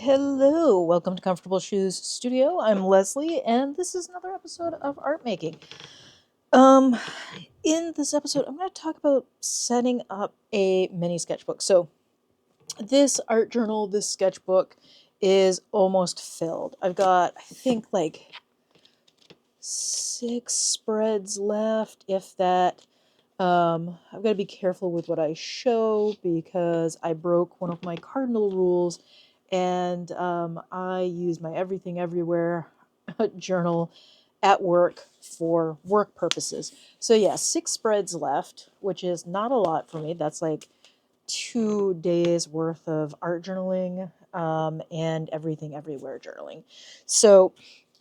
Hello, welcome to Comfortable Shoes Studio. I'm Leslie, and this is another episode of art making. Um, in this episode, I'm going to talk about setting up a mini sketchbook. So, this art journal, this sketchbook, is almost filled. I've got, I think, like 6 spreads left, if that. I've got to be careful with what I show because I broke one of my cardinal rules, and I use my Everything Everywhere journal at work for work purposes. So yeah, 6 spreads left, which is not a lot for me. That's like 2 days worth of art journaling and Everything Everywhere journaling. So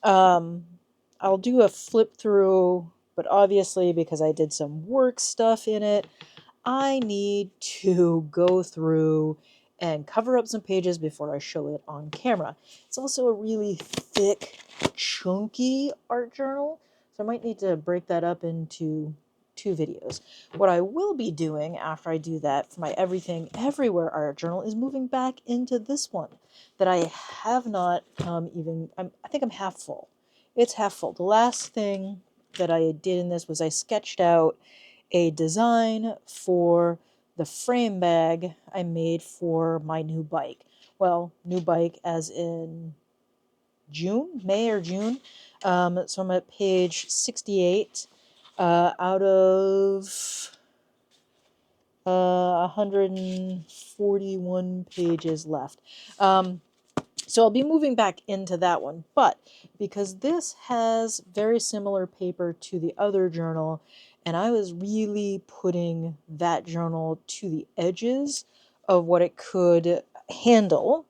I'll do a flip through, but obviously because I did some work stuff in it, I need to go through and cover up some pages before I show it on camera. It's also a really thick, chunky art journal, so I might need to break that up into 2 videos. What I will be doing after I do that for my Everything Everywhere art journal is moving back into this one that I have not I think I'm half full. It's half full. The last thing that I did in this was I sketched out a design for the frame bag I made for my new bike. Well, new bike as in May or June. So I'm at page 68 out of 141 pages left. So I'll be moving back into that one, but because this has very similar paper to the other journal, and I was really putting that journal to the edges of what it could handle,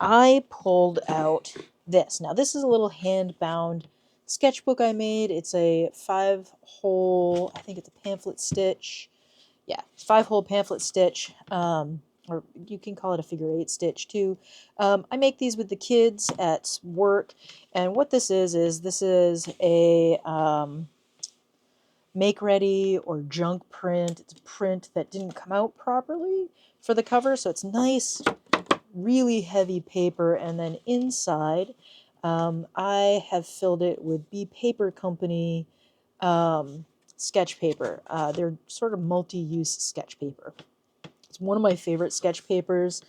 I pulled out this. Now this is a little hand-bound sketchbook I made. It's a 5-hole, I think it's a pamphlet stitch. Yeah, 5-hole pamphlet stitch. Or you can call it a figure 8 stitch too. I make these with the kids at work, and what this is a make ready or junk print. It's a print that didn't come out properly for the cover, so it's nice, really heavy paper, and then inside I have filled it with B Paper Company sketch paper. They're sort of multi-use sketch paper. It's one of my favorite sketch papers.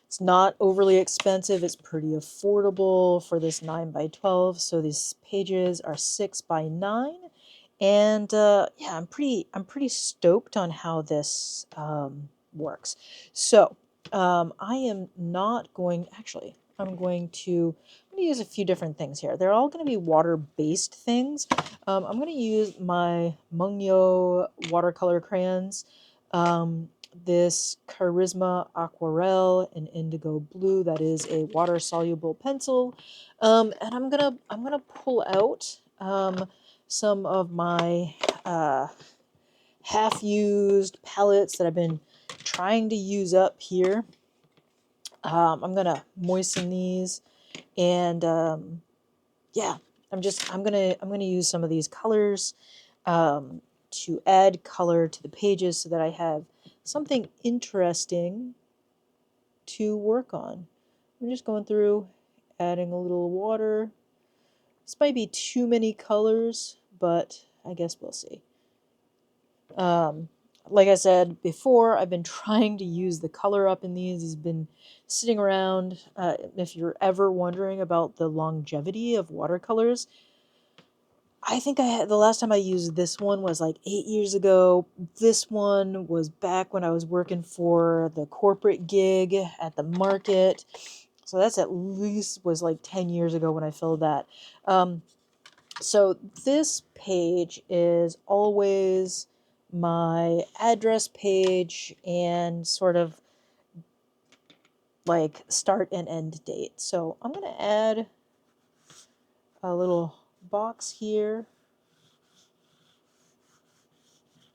It's not overly expensive. It's pretty affordable for this 9x12. So these pages are 6x9, and yeah, I'm pretty stoked on how this works. So I am not going. Actually, I'm going to use a few different things here. They're all going to be water-based things. I'm going to use my Mungyo watercolor crayons. This Charisma Aquarelle in Indigo Blue, that is a water soluble pencil, and I'm gonna pull out some of my half-used palettes that I've been trying to use up here. I'm gonna moisten these, and yeah, I'm gonna use some of these colors to add color to the pages so that I have something interesting to work on. I'm just going through, adding a little water. This might be too many colors, but I guess we'll see. Like I said before, I've been trying to use the color up in these. These have been sitting around. If you're ever wondering about the longevity of watercolors, I think the last time I used this one was like 8 years ago. This one was back when I was working for the corporate gig at the market. So that's at least was like 10 years ago when I filled that. So this page is always my address page and sort of like start and end date. So I'm going to add a little box here.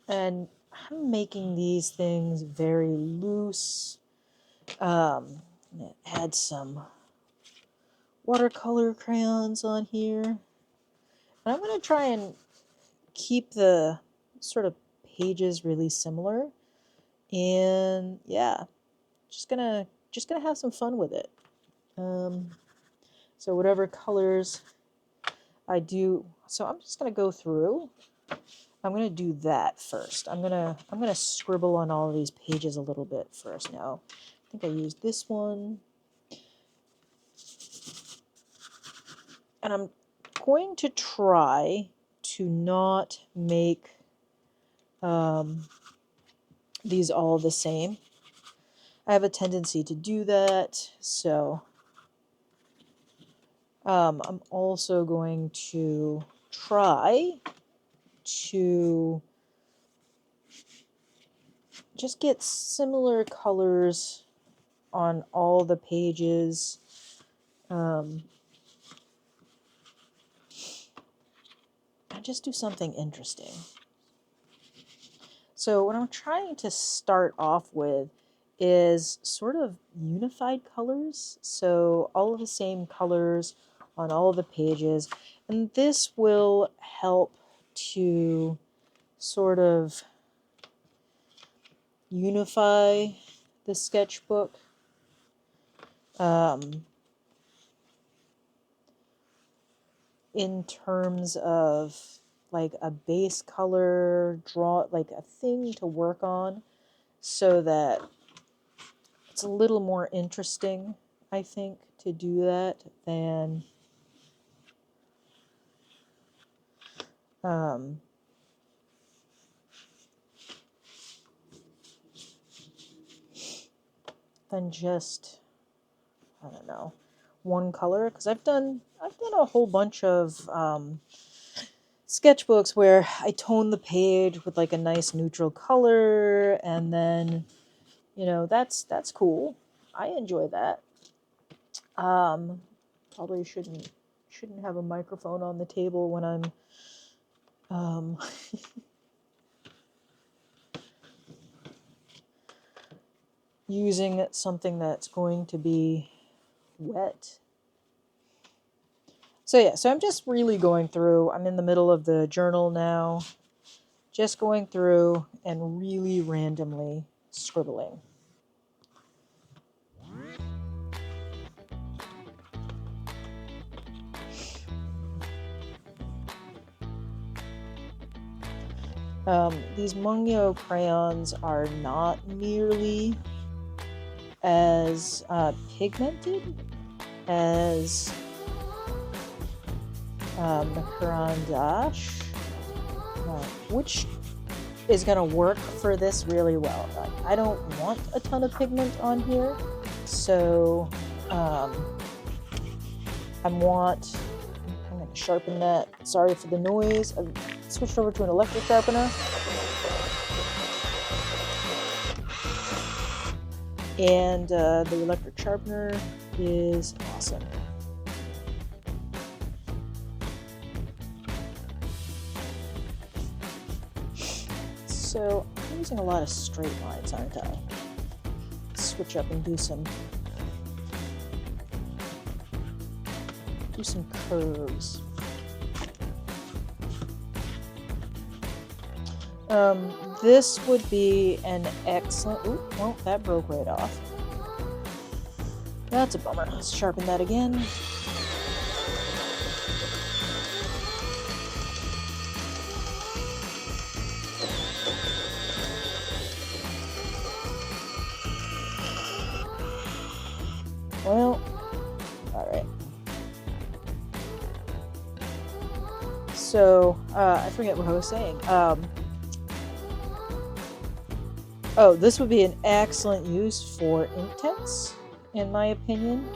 And I'm making these things very loose. Add some watercolor crayons on here. And I'm going to try and keep the sort of pages really similar. And yeah, just gonna have some fun with it. So whatever colors I do, so I'm just going to go through. I'm going to do that first. I'm going to scribble on all of these pages a little bit first. Now, I think I used this one. And I'm going to try to not make these all the same. I have a tendency to do that, so I'm also going to try to just get similar colors on all the pages. And just do something interesting. So what I'm trying to start off with is sort of unified colors. So all of the same colors on all of the pages. And this will help to sort of unify the sketchbook. In terms of like a base color, draw like a thing to work on, so that it's a little more interesting, I think, to do that than just, I don't know, one color. Because I've done a whole bunch of sketchbooks where I tone the page with like a nice neutral color, and then, you know, that's cool. I enjoy that. Probably shouldn't have a microphone on the table when I'm using something that's going to be wet. So yeah, so I'm just really going through. I'm in the middle of the journal now, just going through and really randomly scribbling. These Mungyo crayons are not nearly as pigmented as the Caran d'Ache, which is going to work for this really well. I don't want a ton of pigment on here, so I'm going to sharpen that. Sorry for the noise. I've switched over to an electric sharpener. And the electric sharpener is awesome. So I'm using a lot of straight lines, aren't I? Switch up and do some curves. This would be an excellent... Ooh, well, that broke right off. That's a bummer. Let's sharpen that again. Well, alright. So, I forget what I was saying. Oh, this would be an excellent use for Inktense, in my opinion.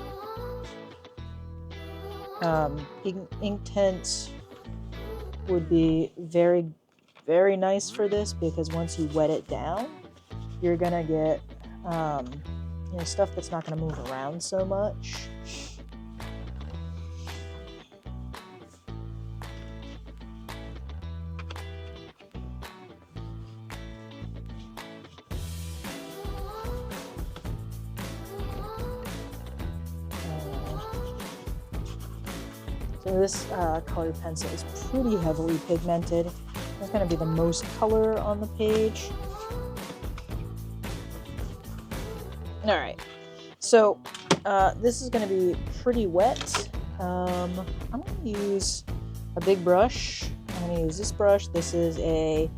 Inktense would be very, very nice for this, because once you wet it down, you're gonna get you know, stuff that's not gonna move around so much. So this colored pencil is pretty heavily pigmented. There's going to be the most color on the page. All right, so This is going to be pretty wet. I'm going to use a big brush. I'm going to use this brush. This is a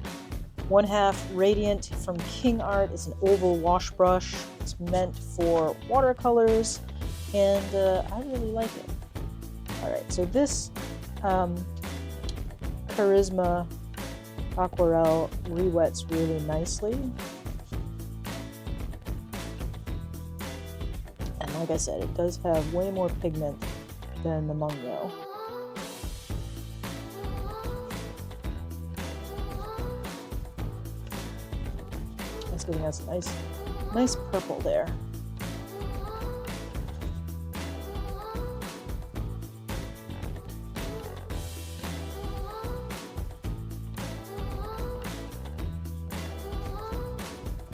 1/2 Radiant from King Art. It's an oval wash brush. It's meant for watercolors, and I really like it. Alright, so this Charisma Aquarelle re-wets really nicely. And like I said, it does have way more pigment than the Mungyo. It's giving us a nice purple there.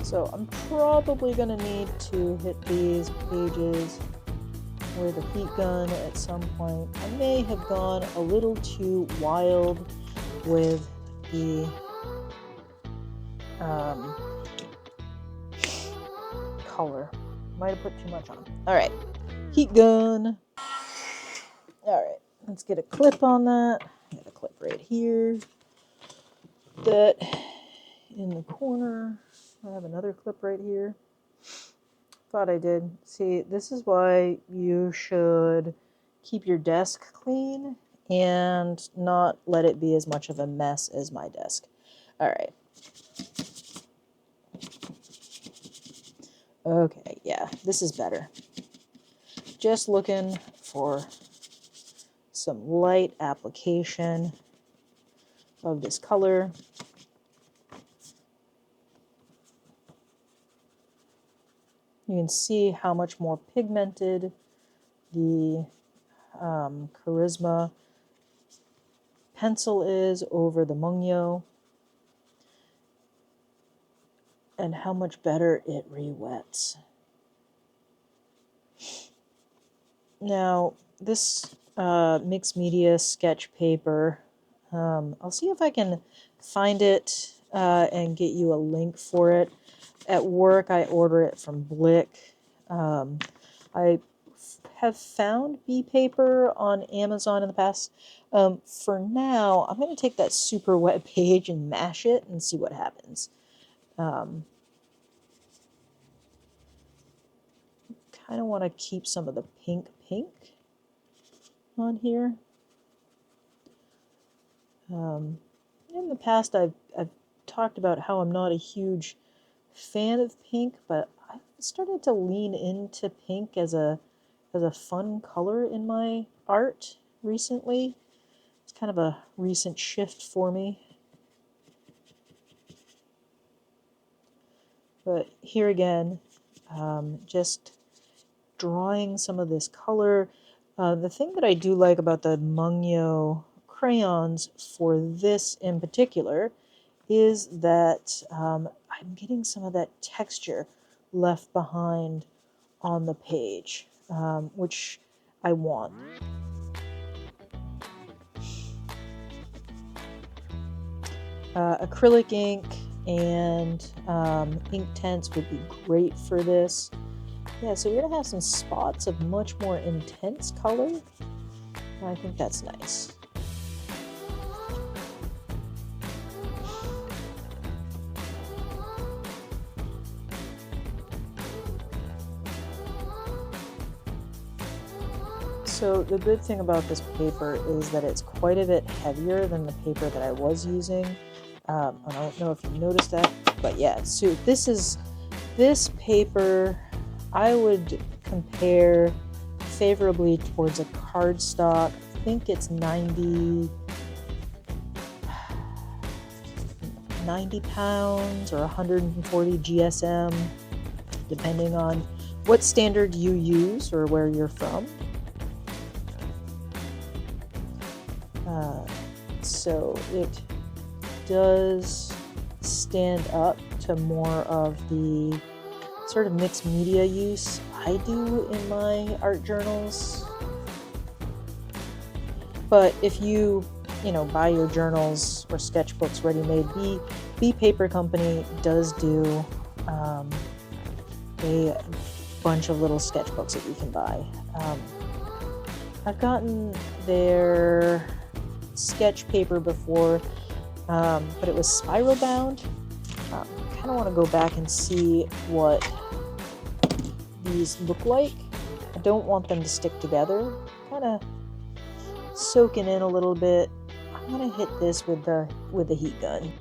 So I'm probably going to need to hit these pages with a heat gun at some point. I may have gone a little too wild with the color. Might have put too much on. Alright, heat gun. Alright, let's get a clip on that. I got a clip right here. That in the corner. I have another clip right here. Thought I did. See, this is why you should keep your desk clean and not let it be as much of a mess as my desk. Alright. Okay, yeah, this is better. Just looking for some light application of this color. You can see how much more pigmented the Charisma pencil is over the Mungyo, and how much better it re-wets. Now, this mixed media sketch paper, I'll see if I can find it and get you a link for it. At work, I order it from Blick. I have found bee paper on Amazon in the past. For now, I'm going to take that super wet page and mash it and see what happens. Kind of want to keep some of the pink on here. In the past, I've talked about how I'm not a huge fan of pink, but I've started to lean into pink as a fun color in my art recently. It's kind of a recent shift for me. But here again, just drawing some of this color. The thing that I do like about the Mungyo crayons for this in particular is that I'm getting some of that texture left behind on the page, which I want. Acrylic ink and Inktense would be great for this. Yeah, so we're going to have some spots of much more intense color. I think that's nice. So the good thing about this paper is that it's quite a bit heavier than the paper that I was using. I don't know if you noticed that, but yeah, so this paper I would compare favorably towards a cardstock. I think it's 90 pounds or 140 GSM, depending on what standard you use or where you're from. So it does stand up to more of the sort of mixed media use I do in my art journals. But if you buy your journals or sketchbooks ready-made, Bee Paper Company does do a bunch of little sketchbooks that you can buy. I've gotten their sketch paper before, but it was spiral bound. I kind of want to go back and see what these look like. I don't want them to stick together. Kind of soaking in a little bit. I'm gonna hit this with the heat gun.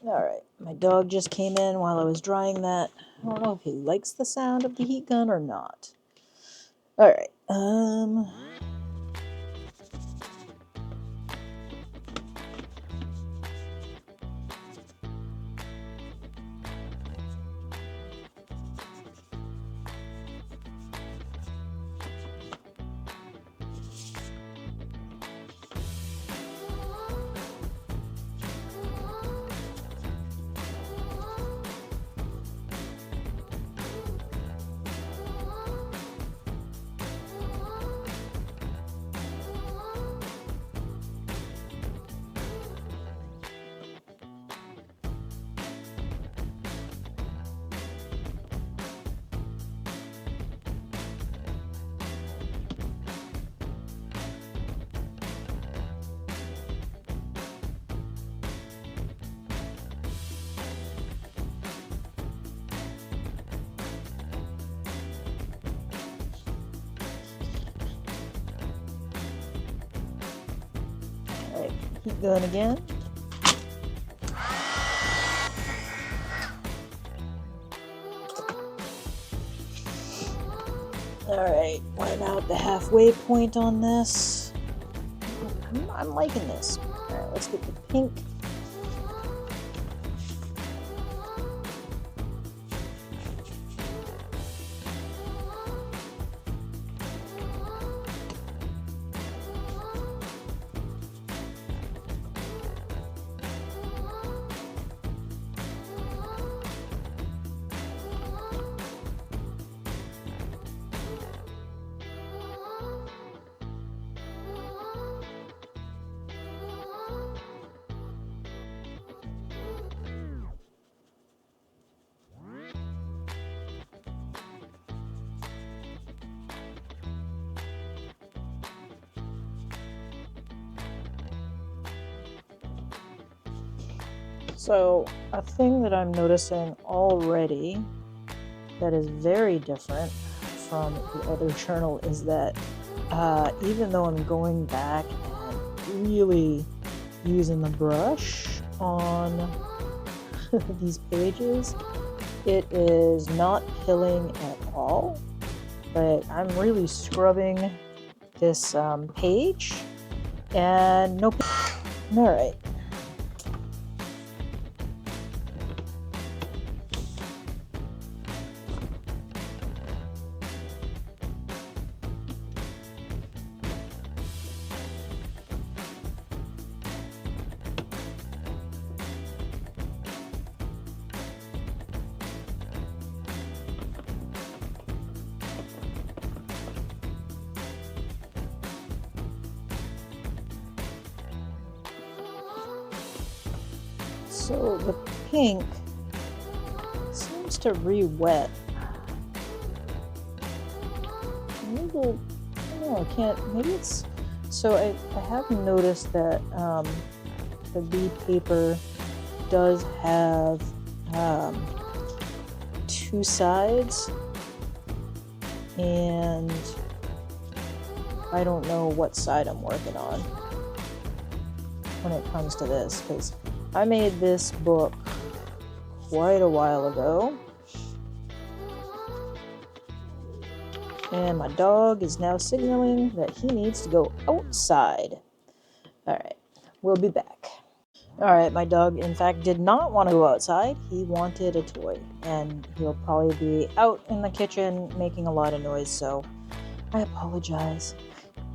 Alright, my dog just came in while I was drying that. I don't know if he likes the sound of the heat gun or not. Alright, heat gun again. Alright, we're now at the halfway point on this. I'm liking this. Alright, let's get the pink. So, a thing that I'm noticing already that is very different from the other journal is that even though I'm going back and really using the brush on these pages, it is not pilling at all. But I'm really scrubbing this page and no. All right. So the pink seems to re-wet. Maybe, I don't know, I can't, maybe it's, so I have noticed that the bead paper does have two sides, and I don't know what side I'm working on when it comes to this, because I made this book quite a while ago, and my dog is now signaling that he needs to go outside. Alright, we'll be back. Alright, my dog in fact did not want to go outside. He wanted a toy, and he'll probably be out in the kitchen making a lot of noise, so I apologize.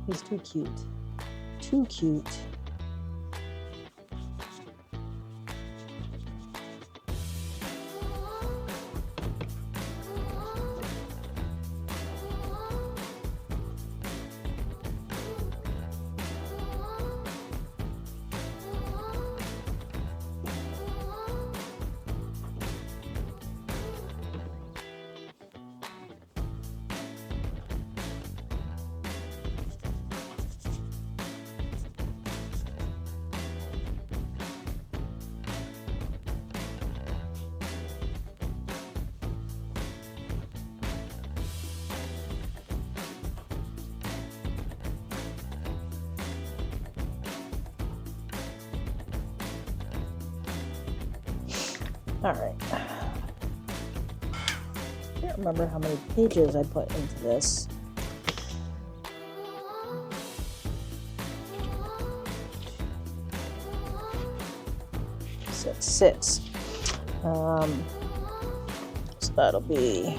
He's too cute. Too cute. All right. I can't remember how many pages I put into this. Six. So that'll be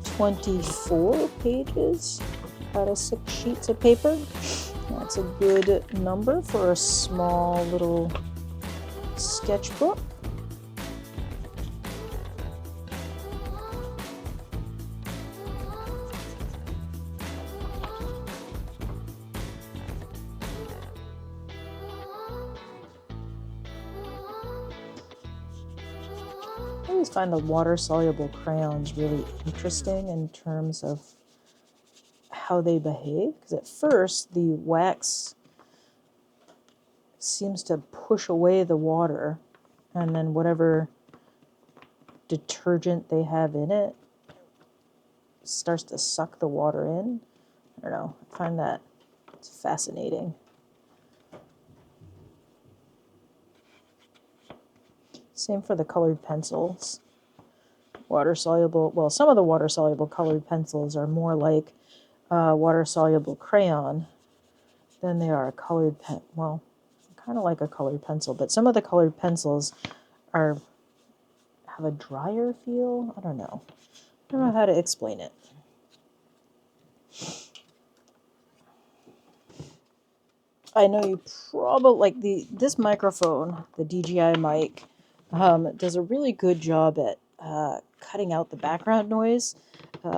24 pages out of 6 sheets of paper. That's a good number for a small little sketchbook. I always find the water-soluble crayons really interesting in terms of how they behave, because at first the wax seems to push away the water, and then whatever detergent they have in it starts to suck the water in. I don't know, I find that it's fascinating. Same for the colored pencils. Water-soluble, well, some of the water-soluble colored pencils are more like water-soluble crayon than they are a colored pen. Well, kind of like a colored pencil, but some of the colored pencils have a drier feel. I don't know how to explain it. I know you probably like this microphone, the DJI mic, does a really good job at cutting out the background noise.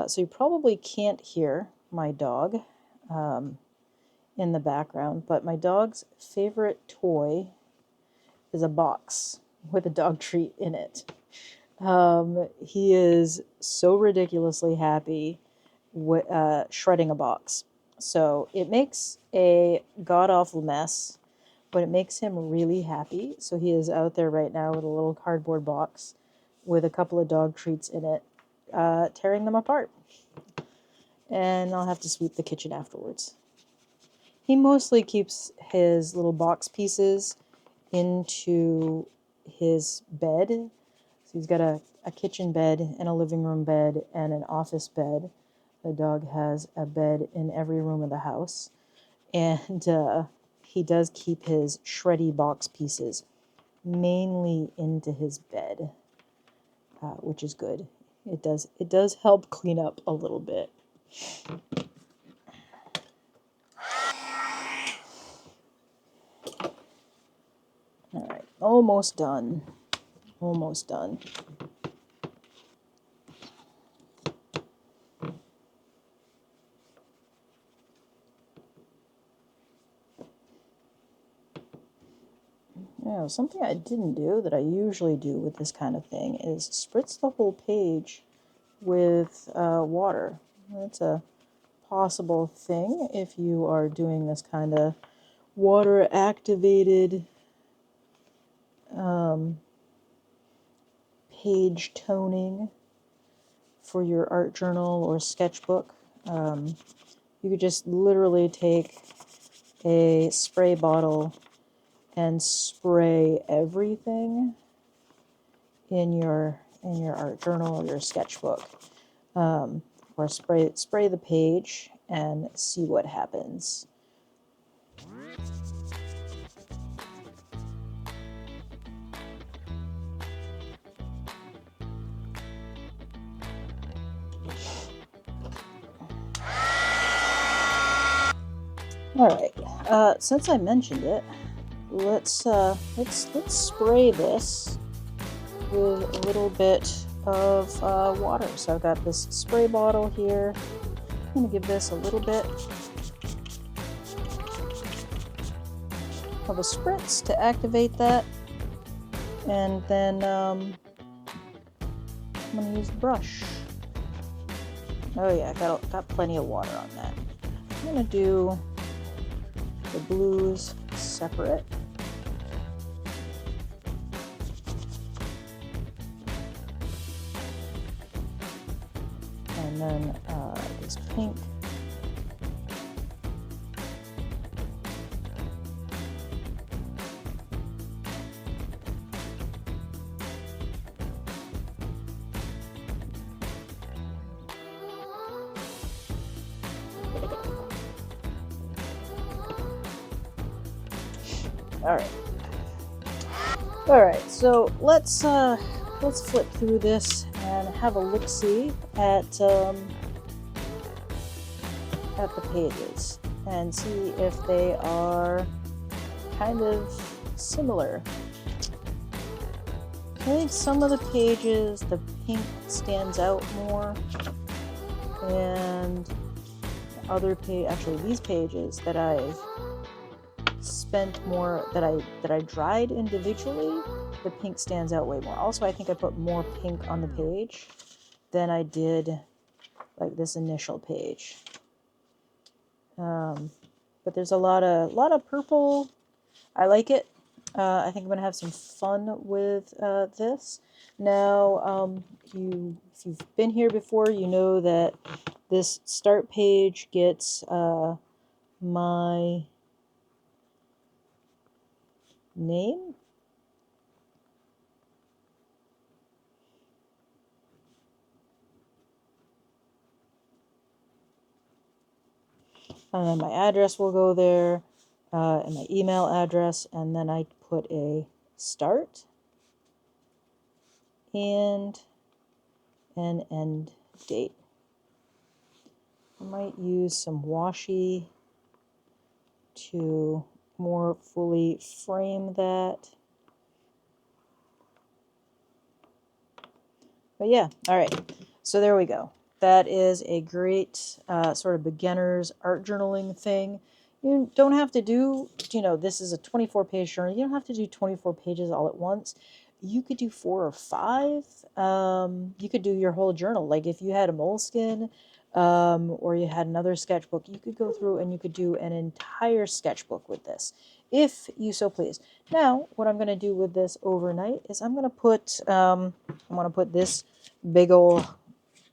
So you probably can't hear my dog in the background, but my dog's favorite toy is a box with a dog treat in it. He is so ridiculously happy shredding a box. So it makes a god-awful mess, but it makes him really happy. So he is out there right now with a little cardboard box with a couple of dog treats in it, tearing them apart. And I'll have to sweep the kitchen afterwards. He mostly keeps his little box pieces into his bed. So he's got a kitchen bed and a living room bed and an office bed. The dog has a bed in every room of the house. And he does keep his shreddy box pieces mainly into his bed, which is good. It does help clean up a little bit. All right, almost done. Almost done. Yeah, something I didn't do that I usually do with this kind of thing is spritz the whole page with water. That's a possible thing if you are doing this kind of water activated page toning for your art journal or sketchbook. You could just literally take a spray bottle and spray everything in your art journal or your sketchbook, or spray the page and see what happens. All right. Since I mentioned it, let's spray this with a little bit of water. So I've got this spray bottle here. I'm going to give this a little bit of a spritz to activate that, and then I'm going to use the brush. Oh yeah, got plenty of water on that. I'm going to do the blues separate. And then this pink. All right, so let's flip through this and have a look-see at the pages and see if they are kind of similar. I think some of the pages, the pink stands out more, and other actually these pages that I've spent more, that I dried individually, the pink stands out way more. Also, I think I put more pink on the page than I did like this initial page. But there's a lot of purple. I like it. I think I'm gonna have some fun with this. Now, if you've been here before, you know that this start page gets my name. And then my address will go there, and my email address, and then I put a start and an end date. I might use some washi to more fully frame that. But yeah, all right, so there we go. That is a great sort of beginner's art journaling thing. You don't have to do, this is a 24-page journal. You don't have to do 24 pages all at once. You could do 4 or 5. You could do your whole journal. Like if you had a Moleskine or you had another sketchbook, you could go through and you could do an entire sketchbook with this, if you so please. Now, what I'm going to do with this overnight is I'm going to put this big old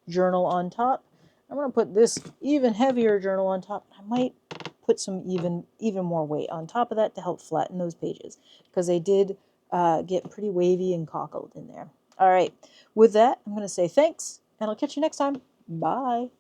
journal on top. I'm going to put this even heavier journal on top. I might put some even more weight on top of that to help flatten those pages, because they did get pretty wavy and cockled in there. All right, with that, I'm going to say thanks, and I'll catch you next time. Bye.